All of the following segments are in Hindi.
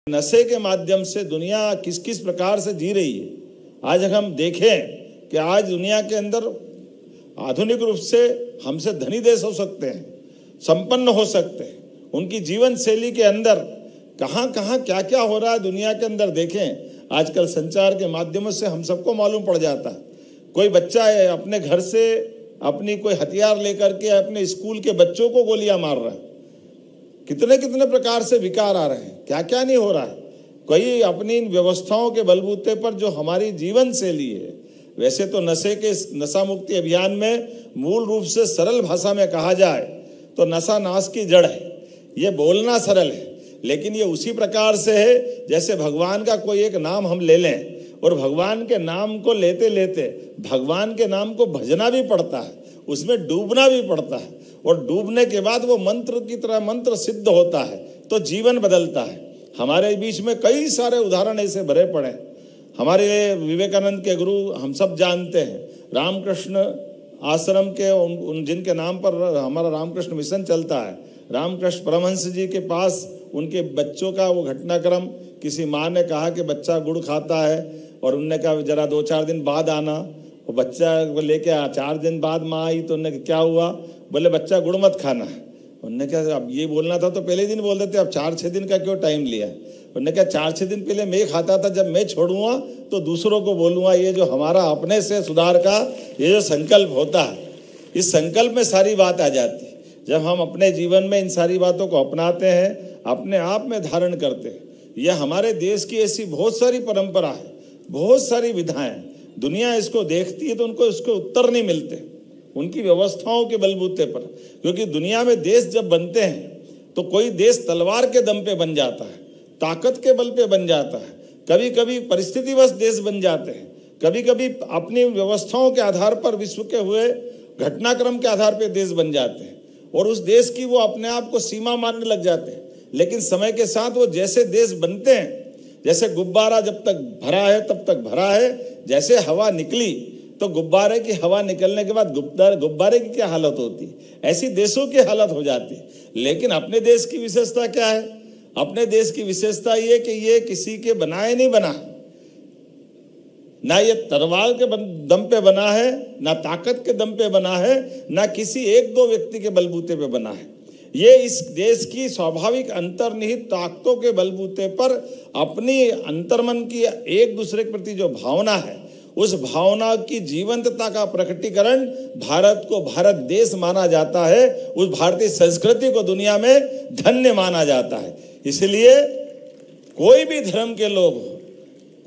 नशे के माध्यम से दुनिया किस किस प्रकार से जी रही है। आज अगर हम देखें कि आज दुनिया के अंदर आधुनिक रूप से हमसे धनी देश हो सकते हैं, संपन्न हो सकते हैं, उनकी जीवन शैली के अंदर कहाँ कहाँ क्या क्या हो रहा है दुनिया के अंदर देखें। आजकल संचार के माध्यमों से हम सबको मालूम पड़ जाता है। कोई बच्चा है अपने घर से अपनी कोई हथियार लेकर के अपने स्कूल के बच्चों को गोलियां मार रहा है। कितने कितने प्रकार से विकार आ रहे हैं, क्या क्या नहीं हो रहा है। कोई अपनी इन व्यवस्थाओं के बलबूते पर जो हमारी जीवन शैली है, वैसे तो नशे के नशा मुक्ति अभियान में मूल रूप से सरल भाषा में कहा जाए तो नशा नाश की जड़ है। ये बोलना सरल है, लेकिन ये उसी प्रकार से है जैसे भगवान का कोई एक नाम हम ले लें और भगवान के नाम को लेते लेते भगवान के नाम को भजना भी पड़ता है, उसमें डूबना भी पड़ता है, और डूबने के बाद वो मंत्र की तरह मंत्र सिद्ध होता है तो जीवन बदलता है। हमारे बीच में कई सारे उदाहरण ऐसे भरे पड़े। हमारे विवेकानंद के गुरु हम सब जानते हैं, रामकृष्ण आश्रम के उन जिनके नाम पर हमारा रामकृष्ण मिशन चलता है, रामकृष्ण परमहंस जी के पास उनके बच्चों का वो घटनाक्रम, किसी माँ ने कहा कि बच्चा गुड़ खाता है और उनने कहा जरा 2-4 दिन बाद आना। वो बच्चा लेके 4 दिन बाद माँ आई तो उनने क्या हुआ, बोले बच्चा गुड़ मत खाना है। उनने कहा अब ये बोलना था तो पहले दिन बोल देते, अब 4-6 दिन का क्यों टाइम लिया। उन्होंने कहा 4-6 दिन पहले मैं खाता था, जब मैं छोड़ूंगा तो दूसरों को बोलूँगा। ये जो हमारा अपने से सुधार का ये जो संकल्प होता है, इस संकल्प में सारी बात आ जाती है। जब हम अपने जीवन में इन सारी बातों को अपनाते हैं, अपने आप में धारण करते हैं, यह हमारे देश की ऐसी बहुत सारी परंपरा है, बहुत सारी विधाएं। दुनिया इसको देखती है तो उनको इसके उत्तर नहीं मिलते उनकी व्यवस्थाओं के बलबूते पर, क्योंकि दुनिया में देश जब बनते हैं तो कोई देश तलवार के दम पे बन जाता है, ताकत के बल पे बन जाता है, कभी कभी परिस्थितिवश देश बन जाते हैं, कभी कभी अपनी व्यवस्थाओं के आधार पर विश्व के हुए घटनाक्रम के आधार पर देश बन जाते हैं और उस देश की वो अपने आप को सीमा मानने लग जाते हैं। लेकिन समय के साथ वो जैसे देश बनते हैं, जैसे गुब्बारा जब तक भरा है तब तक भरा है, जैसे हवा निकली तो गुब्बारे की हवा निकलने के बाद गुब्बारे की क्या हालत होती है, ऐसी देशों की हालत हो जाती है। लेकिन अपने देश की विशेषता क्या है? अपने देश की विशेषता ये कि ये किसी के बनाए नहीं बना, ना ये तलवार के दम पे बना है, ना ताकत के दम पे बना है, ना किसी 1-2 व्यक्ति के बलबूते पे बना है। ये इस देश की स्वाभाविक अंतर्निहित ताकतों के बलबूते पर अपनी अंतर्मन की एक दूसरे के प्रति जो भावना है, उस भावना की जीवंतता का प्रकटीकरण भारत को भारत देश माना जाता है, उस भारतीय संस्कृति को दुनिया में धन्य माना जाता है। इसलिए कोई भी धर्म के लोग हो,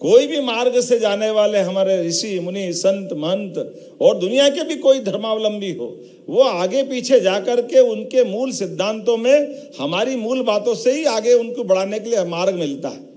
कोई भी मार्ग से जाने वाले हमारे ऋषि मुनि संत महंत और दुनिया के भी कोई धर्मावलंबी हो, वो आगे पीछे जाकर के उनके मूल सिद्धांतों में हमारी मूल बातों से ही आगे उनको बढ़ाने के लिए मार्ग मिलता है।